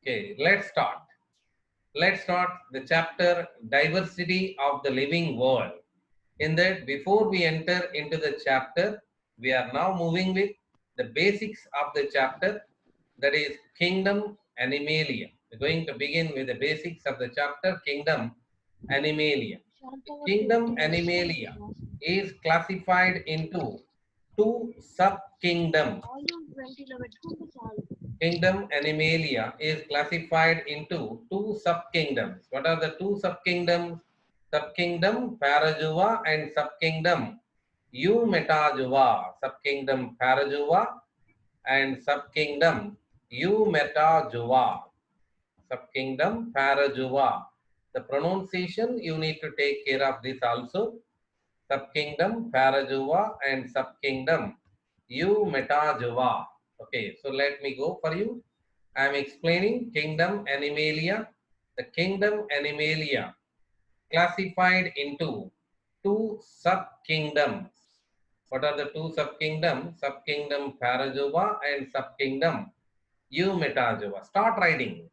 Okay, let's start. Let's start the chapter Diversity of the Living World. In that, before we enter into the chapter, we are now moving with the basics of the chapter, that is Kingdom Animalia. We're going to begin with the basics of the chapter Kingdom Animalia. Kingdom Animalia is classified into two sub-kingdoms. Kingdom Animalia is classified into two sub-kingdoms. What are the two sub-kingdoms? Subkingdom Parajuva and subkingdom Eumetajuva. Subkingdom Parajuva and subkingdom Eumetajuva. Subkingdom Parajuva. The pronunciation, you need to take care of this also. Subkingdom Parajuva and subkingdom Eumetajuva. Okay, so let me go for you. I am explaining Kingdom Animalia. The Kingdom Animalia classified into two sub-kingdoms. What are the two sub-kingdoms? Subkingdom Parajuva and subkingdom Eumetajuva. Start writing.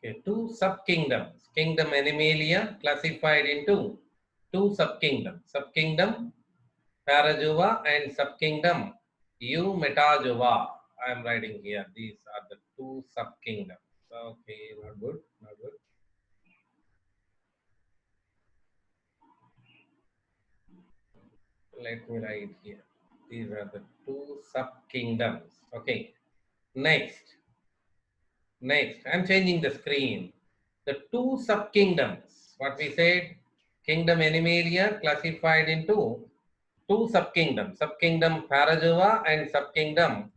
Okay, two sub-kingdoms. Kingdom Animalia classified into two sub-kingdoms. Subkingdom Parajuva and subkingdom Eumetajuva. I am writing here. These are the two sub-kingdoms. Okay, not good, not good. Let me write here. These are the two sub-kingdoms. Okay. Next, I'm changing the screen. The two sub-kingdoms. What we said, Kingdom Animalia classified into two sub-kingdoms. Subkingdom Parajuva and subkingdom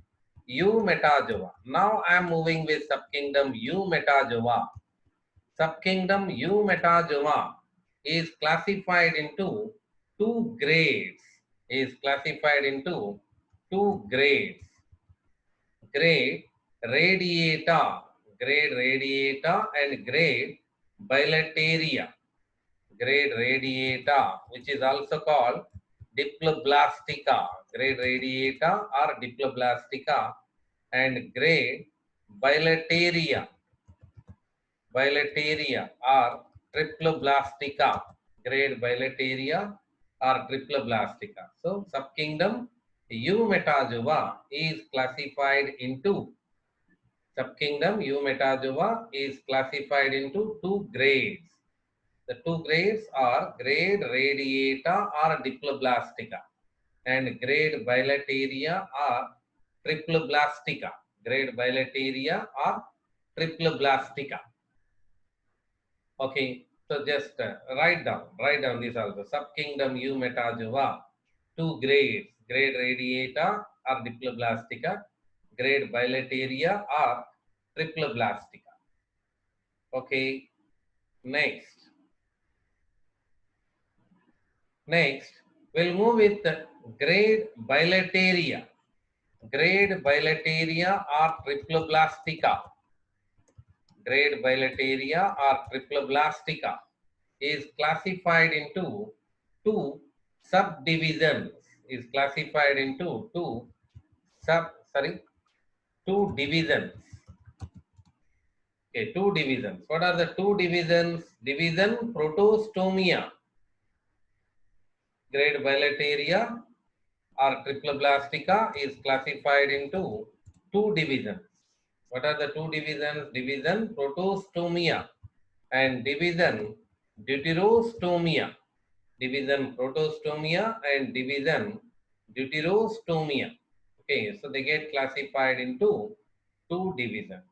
Eumetajuva. Now I am moving with subkingdom Eumetajuva. Subkingdom Eumetajuva is classified into two grades. Is classified into two grades. Grade radiata, grade radiata and grade bilateria. Grade radiata, which is also called diploblastica. Grade radiata or diploblastica and grade bilateria. Bilateria or triploblastica. Grade bilateria or triploblastica. So subkingdom Eumetajuva is classified into two grades. The two grades are grade radiata or diploblastica and grade bilateria or triploblastica. Grade bilateria or triploblastica. Okay, so just write down this also. Subkingdom Eumetajuva, two grades, grade radiata or diploblastica, grade bilateria or triploblastica. Okay, next, we'll move with grade bilateria. Grade bilateria or triploblastica. Grade bilateria or triploblastica is classified into two subdivisions. Is classified into two divisions. Okay, two divisions. What are the two divisions? Division protostomia. Grade bilateria or triploblastica is classified into two divisions. What are the two divisions? Division protostomia and division deuterostomia. Division protostomia and division deuterostomia. Okay, so they get classified into two divisions.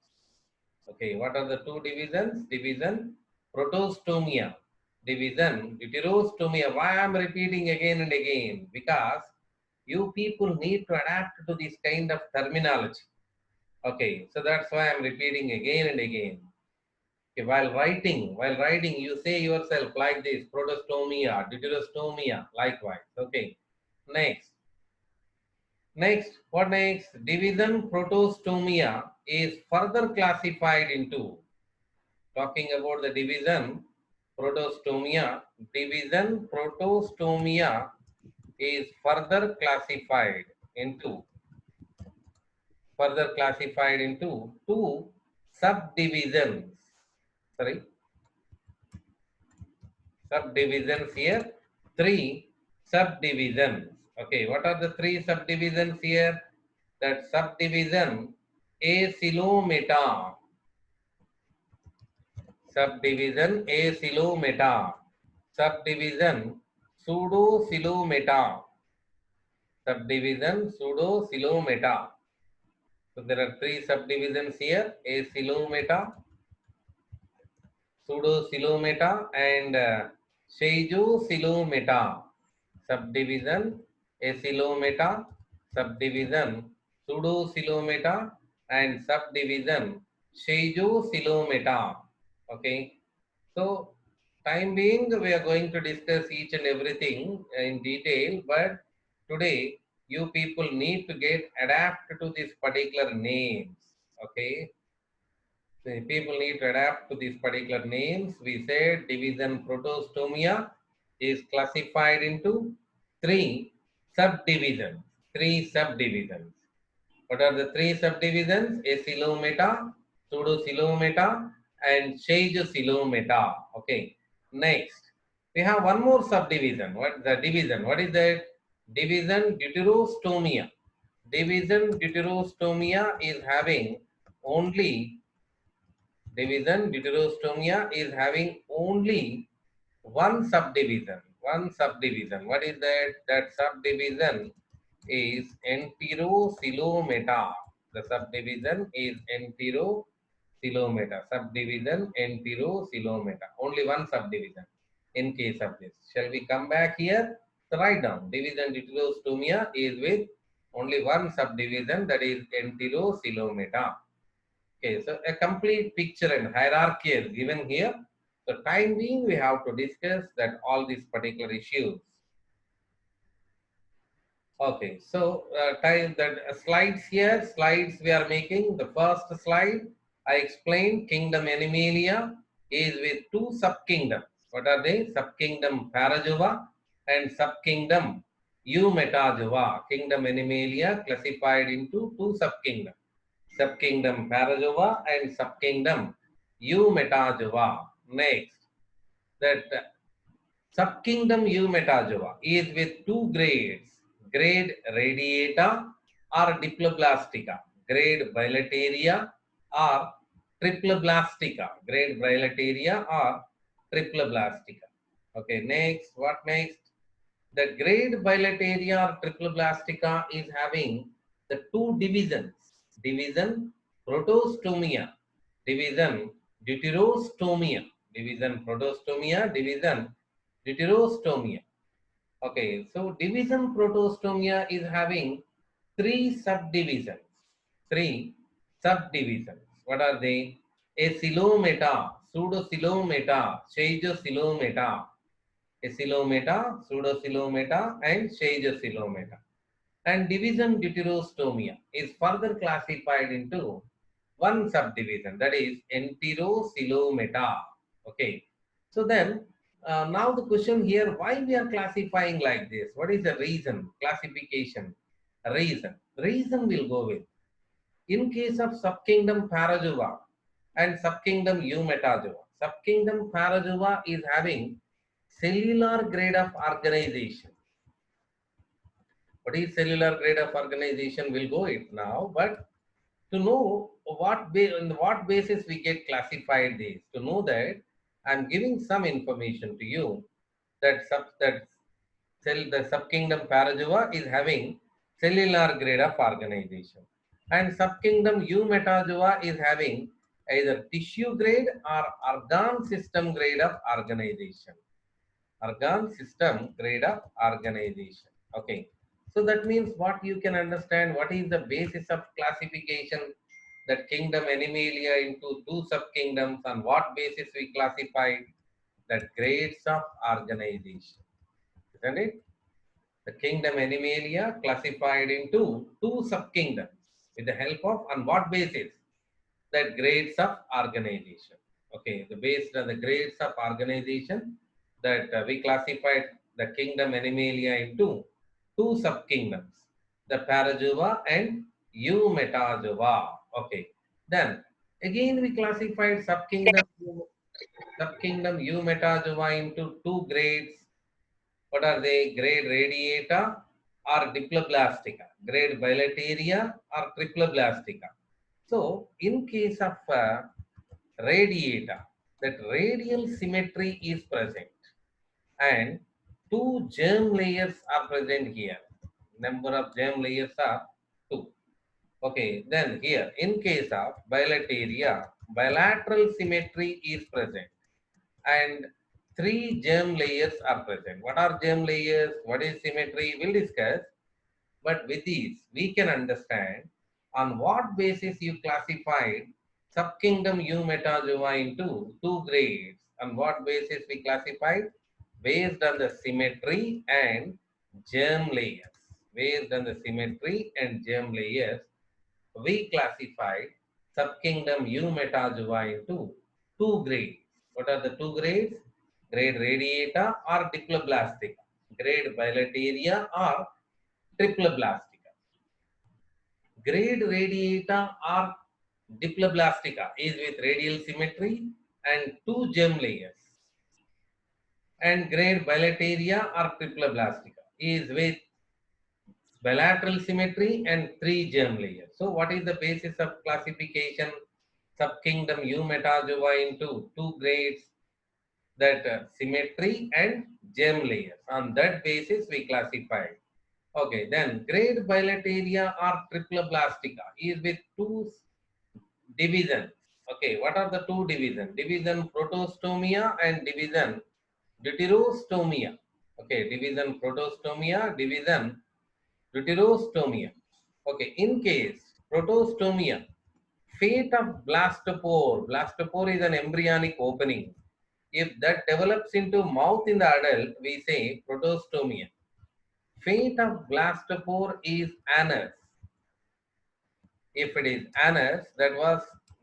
Okay, what are the two divisions? Division protostomia, division deuterostomia. Why I am repeating again and again? Because you people need to adapt to this kind of terminology. Okay, so that's why I'm repeating again and again. Okay, while writing, you say yourself like this: protostomia, deuterostomia, likewise. Okay, next, what next? Division protostomia is further classified into talking about the division protostomia. Division protostomia is further classified into two subdivisions. Sorry, subdivisions here. Three subdivisions. Okay, what are the three subdivisions here? That subdivision acylometa, subdivision acylometa, subdivision pseudocylometa, subdivision pseudocylometa. So there are three subdivisions here: acylometa, pseudocylometa, and schizocylometa. Subdivision acylometa, subdivision pseudocylometa, and subdivision schizocylometa. Okay, so time being we are going to discuss each and everything in detail, but today you people need to get adapted to these particular names. Okay, the people need to adapt to these particular names. We said division protostomia is classified into three subdivisions. Three subdivisions. What are the three subdivisions? Acylometa, pseudocylometa, and schizocylometa. Okay. Next, we have one more subdivision. What is the division? What is that? Division deuterostomia. Division deuterostomia is having only division deuterostomia is having only one subdivision. One subdivision. What is that? That subdivision is enterocylometa. The subdivision is enterocylometa. Subdivision enterocylometa. Only one subdivision in case of this. Shall we come back here? So write down. Division deuterostomia is with only one subdivision, that is enterocylometa. Okay, so a complete picture and hierarchy is given here. So time being, we have to discuss that all these particular issues. Okay, so time that slides here, slides we are making. The first slide, I explained kingdom Animalia is with two subkingdoms. What are they? Subkingdom Parajuva and subkingdom Eumetajuva. Kingdom Animalia classified into two subkingdoms. Subkingdom Parajuva and subkingdom Eumetajuva. Next, that subkingdom Eumetajuva is with two grades, grade radiata or diploblastica, grade bilateria or triploblastica, grade bilateria or triploblastica. Okay, next, what next? The grade bilateria or triploblastica is having the two divisions, division protostomia, division deuterostomia, division protostomia, division deuterostomia. Okay, so division protostomia is having three subdivisions. Three subdivisions. What are they? Acylometa, pseudocylometa, schizocylometa. Acylometa, pseudocylometa, and schizocylometa. And division deuterostomia is further classified into one subdivision, that is enterocylometa. Okay, so then now the question here, why we are classifying like this? What is the reason? Classification reason will go with, in case of subkingdom Parajuva and subkingdom Eumetajuva, subkingdom Parajuva is having cellular grade of organization. What is cellular grade of organization will go it now, but to know on what basis we get classified these, to know that I'm giving some information to you that the subkingdom Parajuva is having cellular grade of organization, and subkingdom Eumetajuva is having either tissue grade or organ system grade of organization. Organ system grade of organization. Okay. So that means what you can understand, what is the basis of classification, that kingdom Animalia into two subkingdoms, on what basis we classified that grades of organization. Isn't it? The kingdom Animalia classified into two subkingdoms with the help of, on what basis? That grades of organization. Okay, based on the grades of organization that we classified the kingdom Animalia into two subkingdoms, the Parajoa and Eumetajoa. Okay, then again we classified subkingdom Eumetajoa into two grades. What are they? Grade radiata or diploblastica, grade bilateria or triploblastica. So, in case of radiata, that radial symmetry is present and two germ layers are present here. Number of germ layers are two. Okay, then here in case of bilateria, bilateral symmetry is present and three germ layers are present. What are germ layers? What is symmetry? We'll discuss. But with these, we can understand on what basis you classified subkingdom Eumetajoa into two grades. On what basis we classified? Based on the symmetry and germ layers. Based on the symmetry and germ layers, we classified subkingdom Eumetajoa into two grades. What are the two grades? Grade radiata or diploblastica. Grade bilateria or triploblastica. Grade radiata or diploblastica is with radial symmetry and two germ layers. And grade bilateria or triploblastica is with bilateral symmetry and three germ layers. So what is the basis of classification subkingdom Eumetajoa into two grades, that symmetry and germ layers? On that basis we classified. Okay, then grade bilateria or triploblastica is with two divisions. Okay, what are the two divisions? Division protostomia and division deuterostomia. Okay, division protostomia, division deuterostomia. Okay, in case protostomia, fate of blastopore. Blastopore is an embryonic opening. If that develops into mouth in the adult, we say protostomia. Fate of blastopore is anus. If it is anus, that was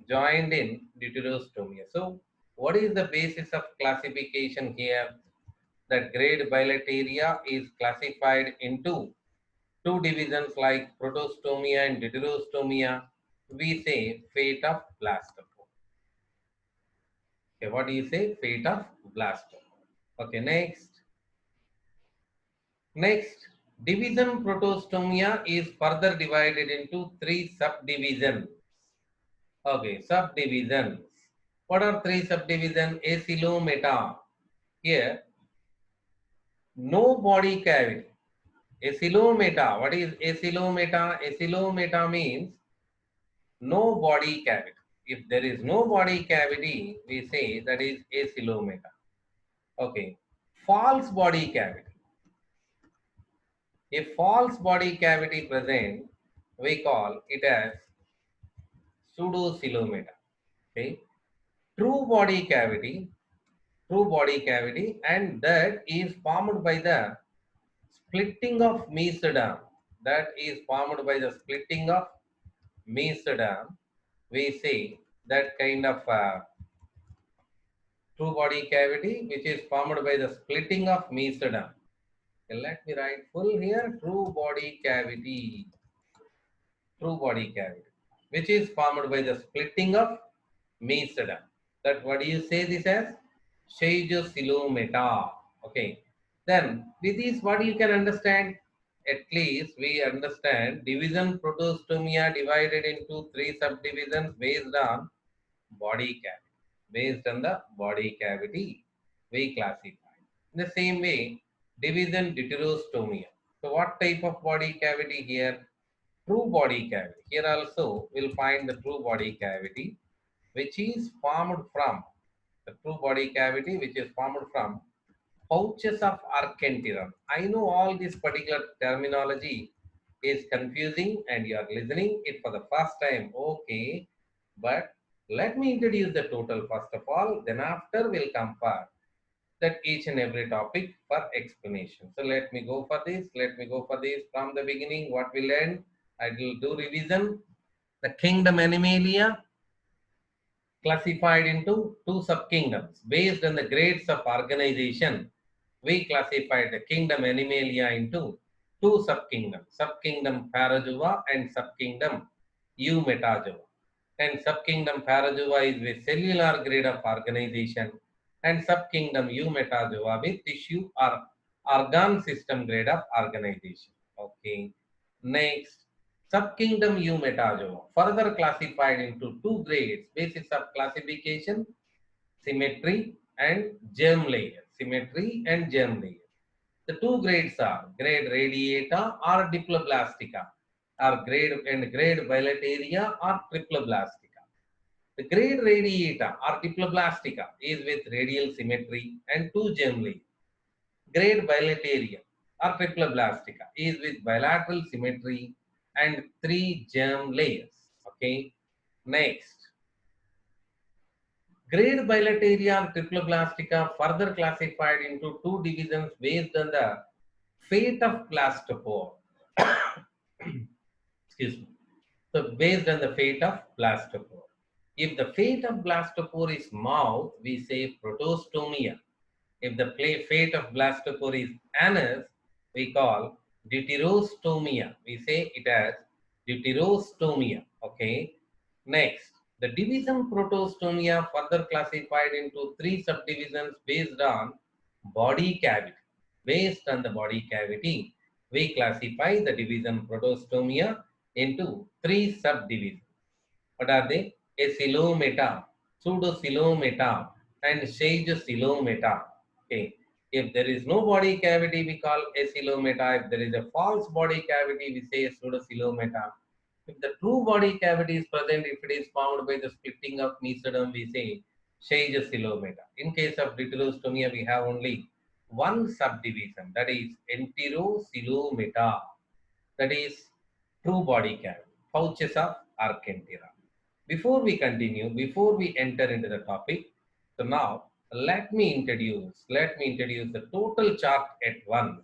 joined in deuterostomia. So, what is the basis of classification here? That grade bilateria is classified into two divisions like protostomia and deuterostomia. We say fate of blastopore. Okay, what do you say? Fate of blastopore. Okay, next. Next, division protostomia is further divided into three subdivisions. Okay, subdivisions. What are three subdivisions? Acylometa. Here, no body cavity. Acylometa. What is acylometa? Acylometa means no body cavity. If there is no body cavity, we say that is acylometa. Okay. False body cavity. If false body cavity present, we call it as pseudocylometa. Okay. True body cavity, and that is formed by the splitting of mesoderm. That is formed by the splitting of mesoderm. We say that kind of true body cavity which is formed by the splitting of mesoderm. Okay, let me write full here. True body cavity, which is formed by the splitting of mesoderm. That what do you say this as? Pseudocylometa. Okay. Then with this, what you can understand? At least we understand division protostomia divided into three subdivisions based on body cavity. Based on the body cavity, we classify. In the same way, division deuterostomia. So what type of body cavity here? True body cavity. Here also we'll find the true body cavity which is formed from pouches of Archenteron. I know all this particular terminology is confusing and you are listening it for the first time. Okay, but let me introduce the total first of all, then after we'll compare that each and every topic for explanation. So let me go for this. From the beginning. What we learned, I will do revision. The kingdom Animalia, classified into two subkingdoms. Based on the grades of organization, we classified the kingdom Animalia into two subkingdoms, subkingdom Parajuva and subkingdom Eumetajuva. And subkingdom Parajuva is with cellular grade of organization and subkingdom Eumetajuva with tissue or organ system grade of organization. Okay. Next, subkingdom Eumetajuva further classified into two grades, basis of classification, symmetry and germ layer. Symmetry and germ layer. The two grades are grade radiata or diploblastica, or grade bilateria or triploblastica. The grade radiata or diploblastica is with radial symmetry and two germ layers. Grade bilateria or triploblastica is with bilateral symmetry and three germ layers. Okay. Next, grade bilateria or triploblastica further classified into two divisions based on the fate of blastopore. Excuse me. So based on the fate of blastopore. If the fate of blastopore is mouth, we say protostomia. If the fate of blastopore is anus, we call deuterostomia. We say it as deuterostomia. Okay. Next, the division protostomia further classified into three subdivisions based on body cavity. Based on the body cavity, we classify the division protostomia into three subdivisions. What are they? Acylometa, pseudocylometa, and schaegocylometa. Okay. If there is no body cavity, we call acylometa. If there is a false body cavity, we say pseudocylometa. If the true body cavity is present, if it is formed by the splitting of mesoderm, we say schaegocylometa. In case of deuterostomia, we have only one subdivision, that is enterocylometa, that is true body cavity, pouches of Argentera. Before we continue, before we enter into the topic, so now let me introduce the total chart at once.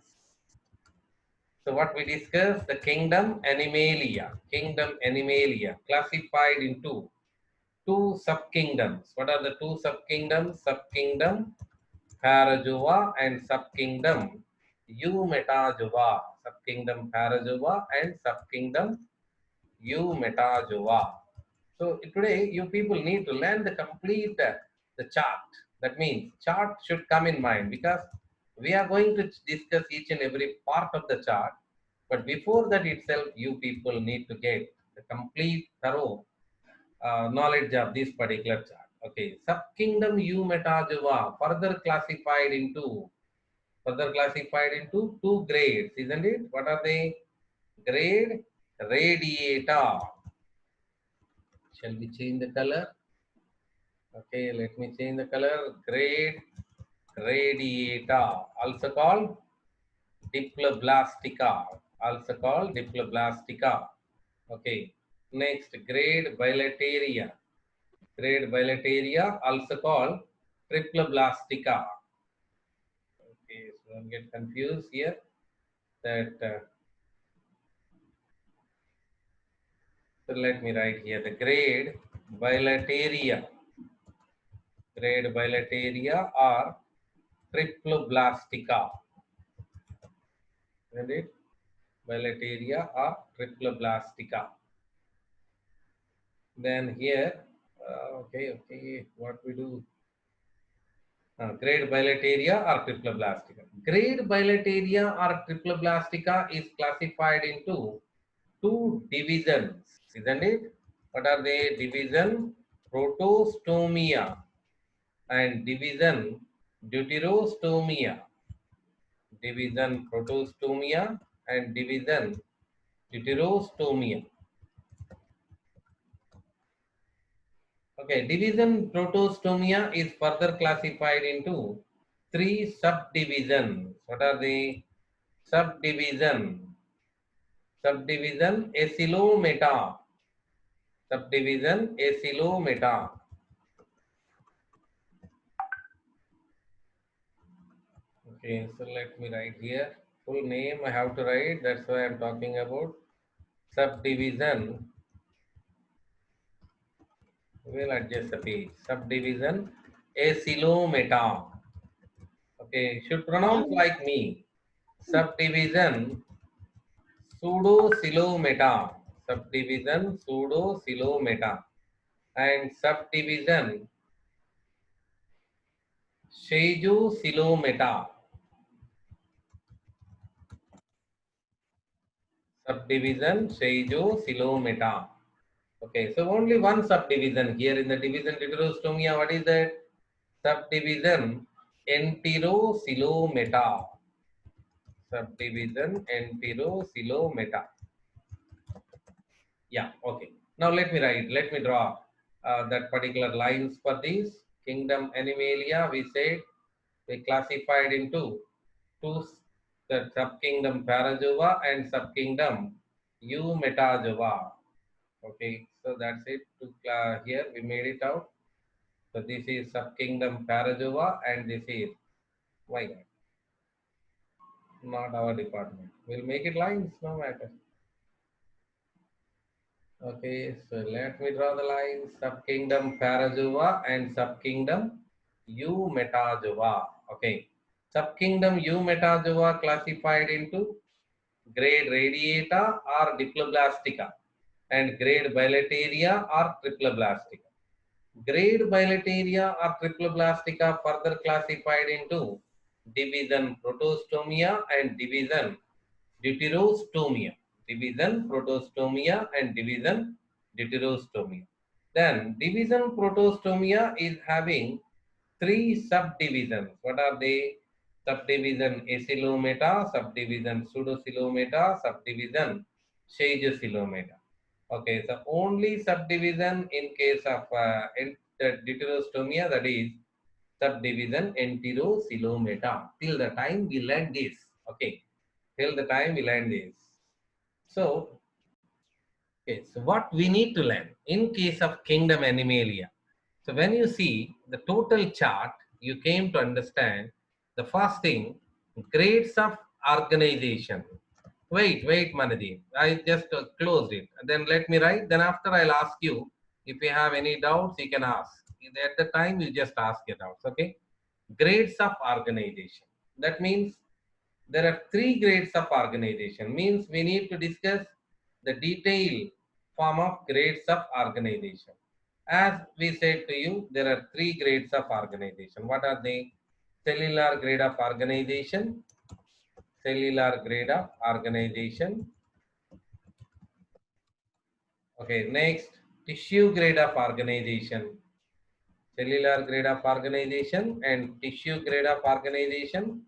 So what we discussed, the kingdom Animalia, classified into two subkingdoms. What are the two subkingdoms? Subkingdom Parajuva and subkingdom Eumetajuva. Subkingdom Parajuva and subkingdom Eumetajuva. So today you people need to learn the complete the chart. That means chart should come in mind because we are going to discuss each and every part of the chart. But before that itself, you people need to get the complete thorough knowledge of this particular chart. Okay, subkingdom Eumetajuva further classified into two grades, isn't it? What are they? Grade radiata. Shall we change the color? Okay, let me change the color. Grade radiata, also called diploblastica. Also called diploblastica. Okay. Next, grade bilateria. Grade bilateria, also called triploblastica. Okay, so don't get confused here. So let me write here the grade bilateria. Grade bilateria or triploblastica. Isn't it? Bilateria or triploblastica. Then here, okay, what we do? Grade bilateria or triploblastica. Grade bilateria or triploblastica is classified into two divisions, isn't it? What are they? Division protostomia and division deuterostomia. Division protostomia and division deuterostomia. Okay, division protostomia is further classified into three subdivisions. What are the subdivision? Subdivision acylometa. Subdivision acylometa. Okay, so let me write here. Full name I have to write. That's why I'm talking about subdivision We'll adjust the page. Subdivision acylometa. Okay, should pronounce like me. Subdivision pseudosilometa. Subdivision pseudosilometa. And subdivision Shaejosilometa. Subdivision Shaejosilometa. Okay, so only one subdivision here in the division Deuterostomia. What is that? Subdivision Enterosilometa. Subdivision Enterosilometa. Yeah, okay. Now let me draw that particular lines for this. Kingdom Animalia, we said we classified into two, the subkingdom Parazoa and subkingdom Eumetazoa. Okay, so that's it. Here we made it out. So this is subkingdom Parazoa and this is, why not our department. We'll make it lines, no matter. Okay, so let me draw the lines. Subkingdom Parazoa and subkingdom Eumetazoa. Okay, subkingdom Eumetazoa classified into grade radiata or diploblastica and grade bilateria or triploblastica. Grade bilateria or triploblastica further classified into division protostomia and division deuterostomia. Division protostomia and division deuterostomia. Then division protostomia is having three subdivisions. What are they? Subdivision acylometa, subdivision pseudosilometa, subdivision Shaejosilometa. Okay, so only subdivision in case of deuterostomia, that is subdivision Enterosilometa. Till the time we learn this. Okay, till the time we learn this. So, okay, so what we need to learn in case of kingdom Animalia. So when you see the total chart, you came to understand the first thing, grades of organization. Wait, Manadi. I just closed it. Then let me write. Then after I'll ask you if you have any doubts, you can ask. At the time, you just ask your doubts. Okay. Grades of organization. That means there are three grades of organization. Means we need to discuss the detailed form of grades of organization. As we said to you, there are three grades of organization. What are they? Cellular grade of organization, cellular grade of organization. Okay, next, tissue grade of organization, cellular grade of organization and tissue grade of organization,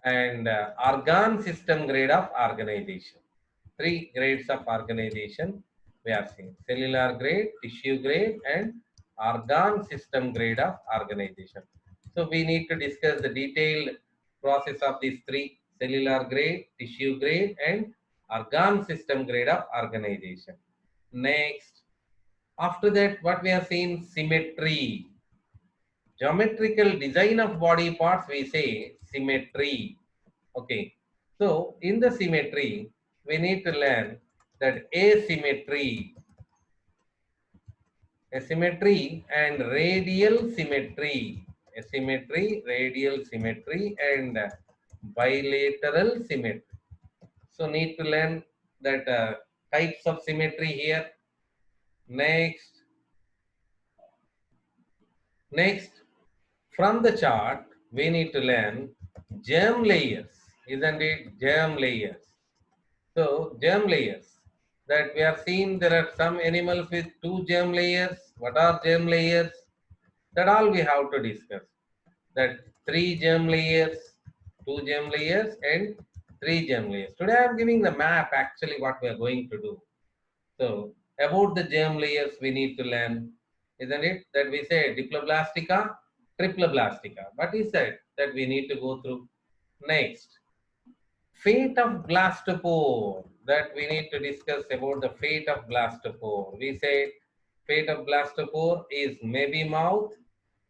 and organ system grade of organization. Three grades of organization we are seeing: cellular grade, tissue grade, and organ system grade of organization. So we need to discuss the detailed process of these three: cellular grade, tissue grade, and organ system grade of organization. Next, after that, what we have seen: symmetry. Geometrical design of body parts, we say symmetry. Okay. So in the symmetry, we need to learn that asymmetry and radial symmetry. Asymmetry, radial symmetry, and bilateral symmetry. So need to learn that types of symmetry here. Next, from the chart, we need to learn germ layers, isn't it? Germ layers. So, germ layers, that we are seeing there are some animals with two germ layers. What are germ layers? That all we have to discuss. That three germ layers, two germ layers, and three germ layers. Today I am giving the map actually what we are going to do. So, about the germ layers we need to learn, isn't it? That we say diploblastica, triploblastica. What is that? That we need to go through. Next, fate of blastopore, that we need to discuss about the fate of blastopore. We say fate of blastopore is maybe mouth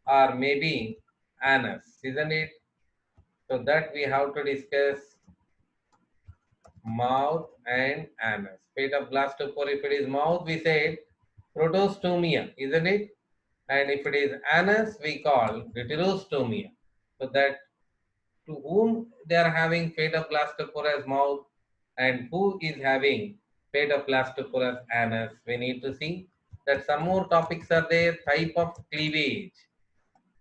or maybe anus, isn't it? So that we have to discuss mouth and anus. Fate of blastopore, if it is mouth, we said protostomia, isn't it? And if it is anus, we call deuterostomia. So that to whom they are having feta blastoporus mouth and who is having feta blastoporus anus, we need to see that some more topics are there. Type of cleavage.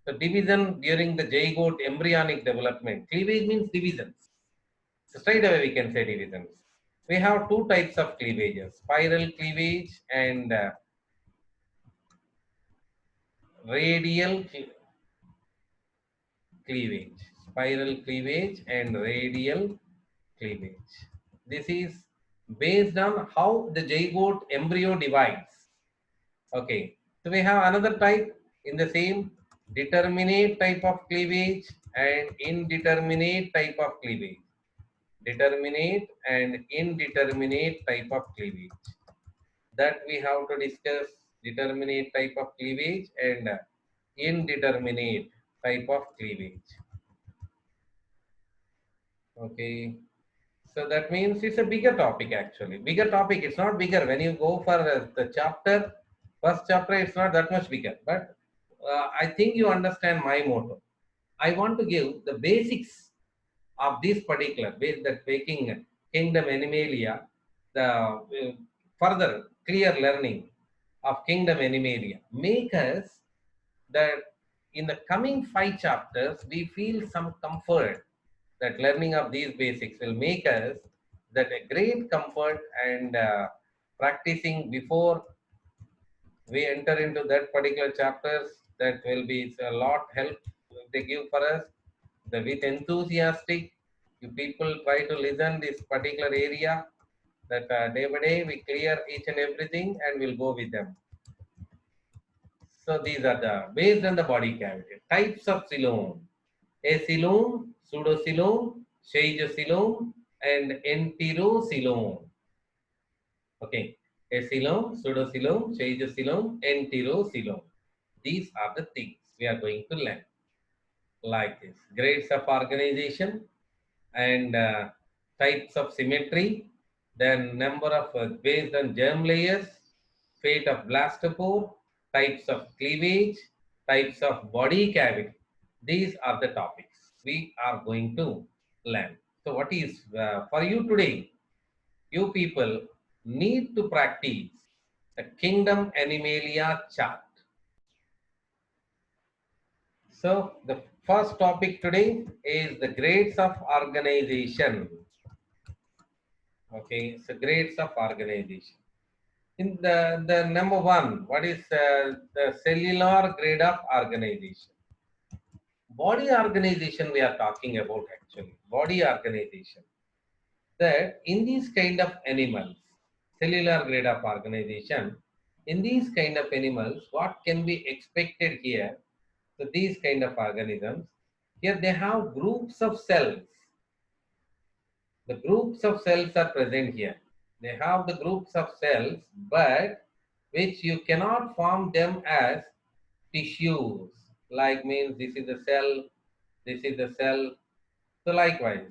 So division during the zygote embryonic development. Cleavage means divisions. So straight away we can say divisions. We have two types of cleavages: spiral cleavage and radial cleavage. Spiral cleavage and radial cleavage. This is based on how the zygote embryo divides. Okay, so we have another type in the same determinate type of cleavage and indeterminate type of cleavage. Determinate and indeterminate type of cleavage. That we have to discuss determinate type of cleavage and indeterminate type of cleavage. Okay, so that means it's a bigger topic actually. Bigger topic, it's not bigger. When you go for the chapter, first chapter, it's not that much bigger. But I think you understand my motto. I want to give the basics of this particular, the taking kingdom Animalia, the further clear learning of kingdom Animalia. Make us that in the coming 5 chapters, we feel some comfort that learning of these basics will make us that a great comfort and practicing before we enter into that particular chapters, that will be a lot help they give for us. The with enthusiastic, you people try to listen this particular area, that day by day we clear each and everything and we'll go with them. So these are the based on the body cavity types of coelom: acoelom, pseudocoelom, scheidocoelom, and enterocoelom. Okay, acoelom, pseudocoelom, scheidocoelom, enterocoelom. These are the things we are going to learn like this. Grades of organization and types of symmetry, then number of based on germ layers, fate of blastopore, types of cleavage, types of body cavity. These are the topics we are going to learn. So what is for you today? You people need to practice the kingdom Animalia chart. So the first topic today is the grades of organization. Okay, so grades of organization. In the number one, what is the cellular grade of organization? Body organization we are talking about actually. Body organization. That in these kind of animals, cellular grade of organization, in these kind of animals, what can be expected here? So these kind of organisms, here they have groups of cells. The groups of cells are present here. They have the groups of cells, but which you cannot form them as tissues. Like means this is the cell, this is the cell. So likewise,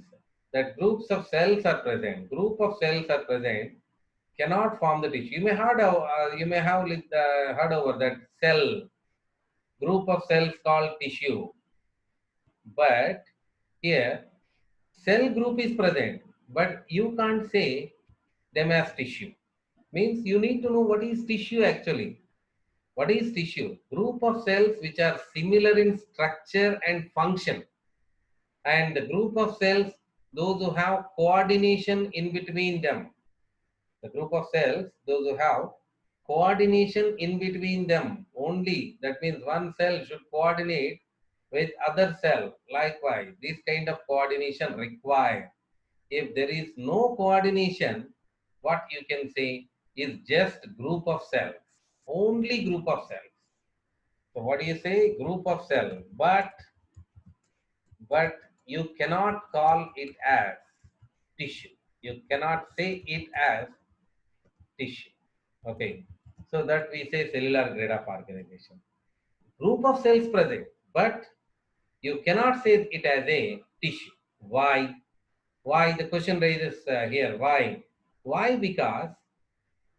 that groups of cells are present. Group of cells are present, cannot form the tissue. You may have heard over that cell, group of cells called tissue. But here cell group is present, but you can't say them as tissue. Means you need to know what is tissue actually. What is tissue? Group of cells which are similar in structure and function. And the group of cells, those who have coordination in between them. The group of cells, those who have coordination in between them only. That means one cell should coordinate with other cell. Likewise, this kind of coordination required. If there is no coordination, what you can say is just group of cells, only group of cells. So what do you say? Group of cells, but you cannot call it as tissue. You cannot say it as tissue. Okay, so that we say cellular grade of organization. Group of cells present, but you cannot say it as a tissue. Why? Why? The question raises here. Why? Why? Because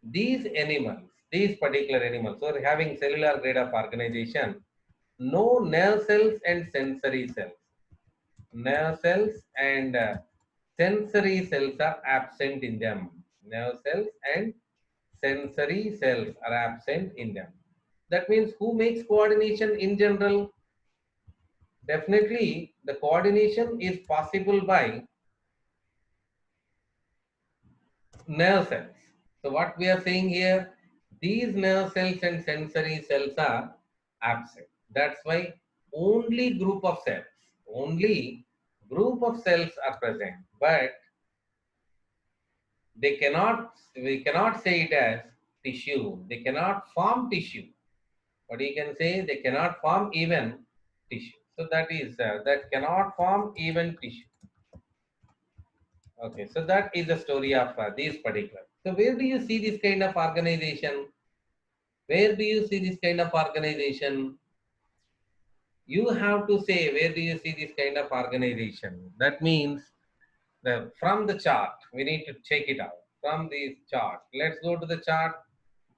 these animals, these particular animals, so having cellular grade of organization, no nerve cells and sensory cells. Nerve cells and sensory cells are absent in them. Nerve cells and sensory cells are absent in them. That means who makes coordination in general? Definitely, the coordination is possible by nerve cells. So what we are saying here, these nerve cells and sensory cells are absent. That's why only group of cells are present, but we cannot say it as tissue. They cannot form tissue. But you can say they cannot form even tissue. So that cannot form even tissue. Okay, so that is the story of these particular. So where do you see this kind of organization? Where do you see this kind of organization? You have to say where do you see this kind of organization? That means from the chart, we need to check it out. From this chart, let's go to the chart.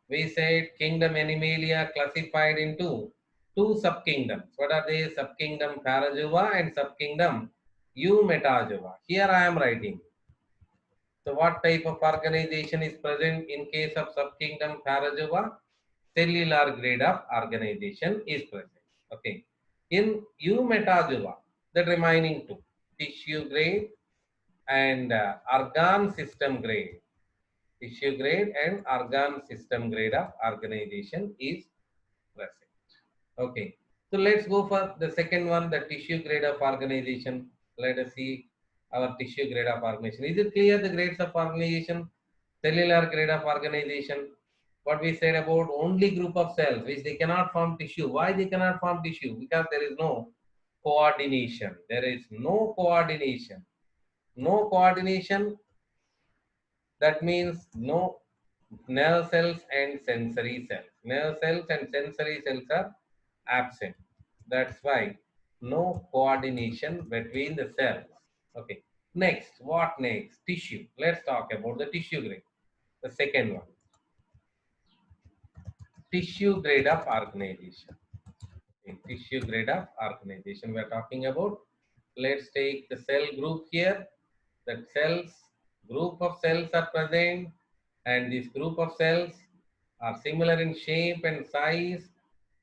We said kingdom Animalia classified into two subkingdoms. What are they? Subkingdom Parajuva and subkingdom Eumetajuva. Here I am writing. So what type of organization is present in case of subkingdom Parajuva? Cellular grade of organization is present. Okay. In Eumetajuva, the remaining two, tissue grade and organ system grade. Tissue grade and organ system grade of organization is present. Okay. So let's go for the second one, the tissue grade of organization. Let us see our tissue grade of organization. Is it clear the grades of organization? Cellular grade of organization. What we said about only group of cells which they cannot form tissue. Why they cannot form tissue? Because there is no coordination. There is no coordination. No coordination. That means no nerve cells and sensory cells. Nerve cells and sensory cells are absent. That's why no coordination between the cells. Okay. Next, what next? Tissue. Let's talk about the tissue grade. The second one. Tissue grade of organization. Okay. Tissue grade of organization we are talking about. Let's take the cell group here. The cells, group of cells are present, and this group of cells are similar in shape and size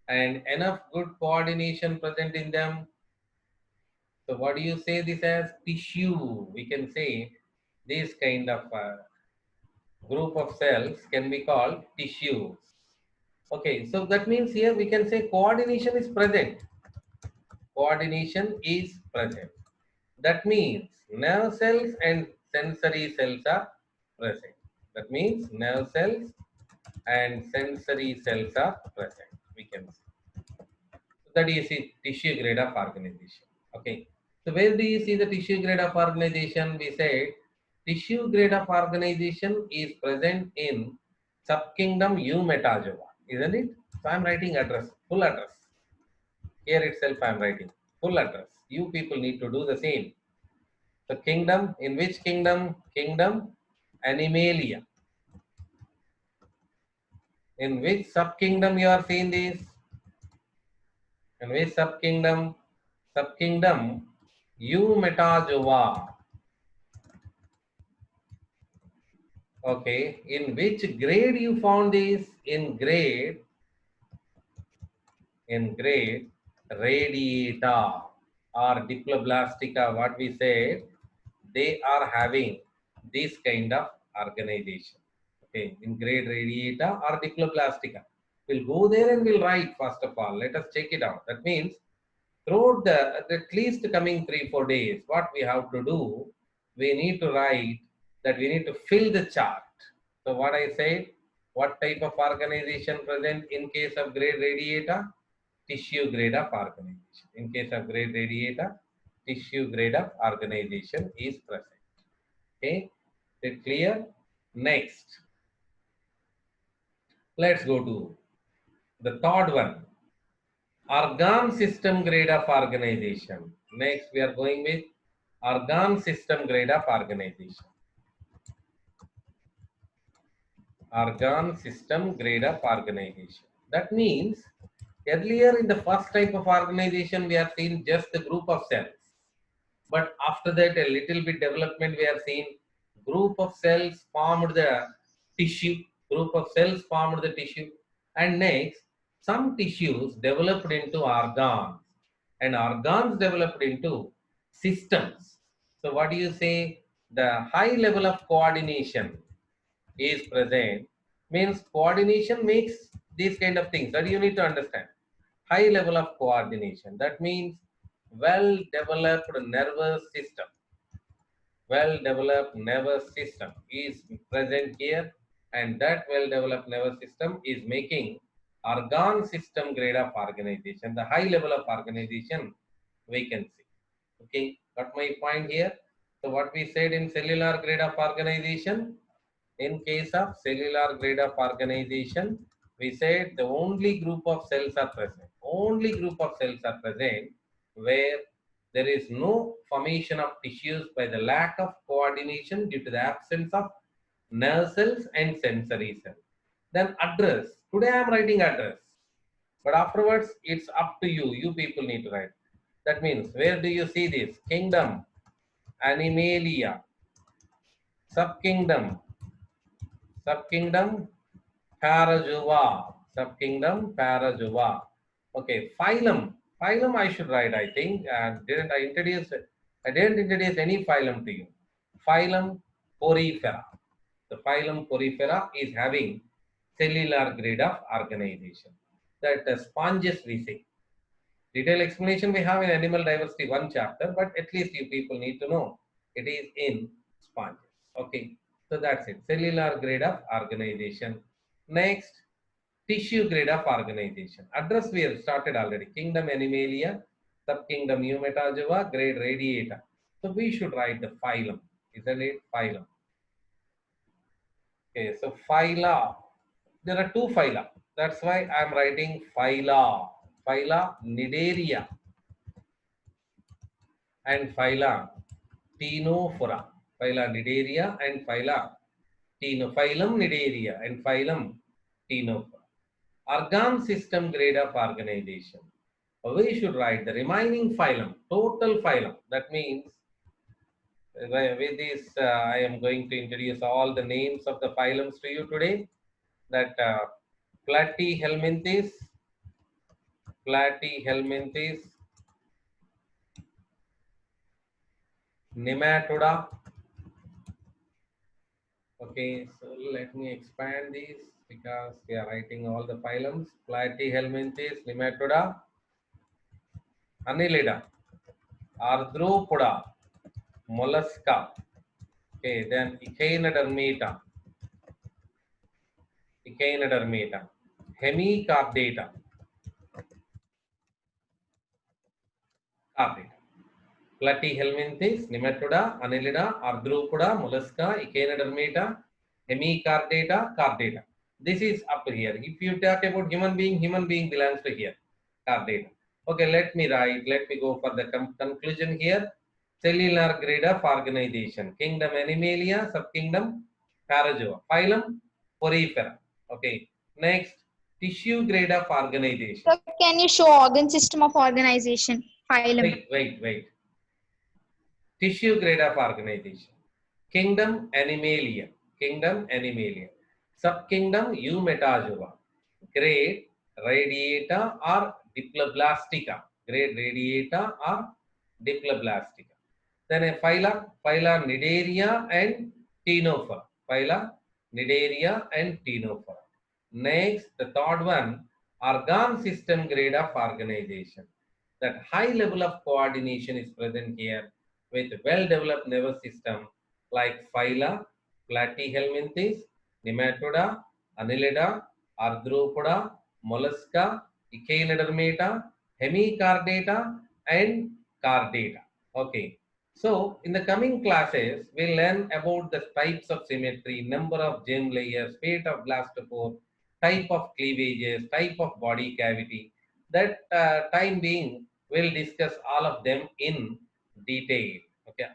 and enough good coordination present in them. So what do you say this as? Tissue. We can say this kind of group of cells can be called tissues. Okay, so that means here we can say coordination is present. Coordination is present. That means nerve cells and sensory cells are present. That means nerve cells and sensory cells are present. We can say. So that is the tissue grade of organization. Okay. So where do you see the tissue grade of organization? We said tissue grade of organization is present in subkingdom Eumetajuva, isn't it? So I'm writing address, full address. Here itself I'm writing full address. You people need to do the same. The kingdom, in which kingdom? Kingdom Animalia. In which subkingdom you are seeing this? In which subkingdom? Subkingdom Eumetajuva. Okay, in which grade you found this? In grade radiata or diploblastica, what we said, they are having this kind of organization. Okay, in grade radiata or diploblastica. We'll go there and we'll write first of all. Let us check it out. That means throughout the at least coming 3-4 days, what we have to do, we need to write that we need to fill the chart. So what I said, what type of organization present in case of grade radiata? Tissue grade of organization. In case of grade radiata, tissue grade of organization is present. Okay, is it clear? Next, let's go to the third one. Organ system grade of organization. Next, we are going with organ system grade of organization. organ system grade of organization. That means earlier in the first type of organization we have seen just the group of cells. But after that a little bit development we have seen group of cells formed the tissue, group of cells formed the tissue, and next some tissues developed into organs and organs developed into systems. So what do you say? The high level of coordination is present means coordination makes these kind of things that you need to understand. High level of coordination, that means well developed nervous system, well developed nervous system is present here, and that well developed nervous system is making organ system grade of organization, the high level of organization we can see. Okay, got my point here? So what we said in cellular grade of organization, in case of cellular grade of organization, we said the only group of cells are present, only group of cells are present where there is no formation of tissues by the lack of coordination due to the absence of nerve cells and sensory cells. Then address, today I am writing address, but afterwards it's up to you, you people need to write. That means where do you see this? Kingdom, Animalia, subkingdom, subkingdom Parajuva, subkingdom Parajuva. Okay, phylum, phylum I should write, I think. I didn't introduce any phylum to you. Phylum Porifera. The phylum Porifera is having cellular grade of organization. That the sponges we say. Detailed explanation we have in animal diversity 1 chapter, but at least you people need to know it is in sponges. Okay, so that's it. Cellular grade of organization. Next, tissue grade of organization. Address we have started already. Kingdom Animalia, subkingdom Eumetajoa, grade Radiata. So we should write the phylum, isn't it? Phylum. Okay, so phyla. There are 2 phyla. That's why I am writing phyla. Phyla Nidaria and phyla Ctenophora. Phyla Nidaria and phyla Phylum Nidaria and phylum Ctenophora. Organ system grade of organization. We should write the remaining phylum, total phylum. That means with this I am going to introduce all the names of the phylums to you today. That Platyhelminthes, Platyhelminthes, Nematoda. Okay, so let me expand these because we are writing all the phylums. Platyhelminthes, Nematoda, Annelida, Arthropoda, Mollusca. Okay, then Echinodermata, Echinodermata, Hemichordata, Chordata. Platyhelminthes, Nematoda, Annelida, Arthropoda, Mollusca, Echinodermata, Hemichordata, Chordata. This is up here. If you talk about human being belongs to here. Chordata. Okay, let me go for the conclusion here. Cellular grade of organization. Kingdom Animalia, subkingdom Parazoa. Phylum Porifera. Okay. Next, tissue grade of organization. So can you show organ system of organization? Phylum. Wait. Tissue grade of organization. Kingdom Animalia. Kingdom Animalia. Subkingdom Eumetazoa. Grade Radiata or Diploblastica. Grade Radiata or Diploblastica. Then a phyla Nidaria and Ctenophora. Phyla Nidaria and Ctenophora. Next, the third one, organ system grade of organization. That high level of coordination is present here with well-developed nervous system like phyla, Platyhelminthes, Nematoda, Annelida, Arthropoda, Mollusca, Echinodermata, Hemichordata, and Chordata. Okay. So, in the coming classes, we'll learn about the types of symmetry, number of germ layers, fate of blastopore, type of cleavages, type of body cavity. That time being, we'll discuss all of them in detail. Okay.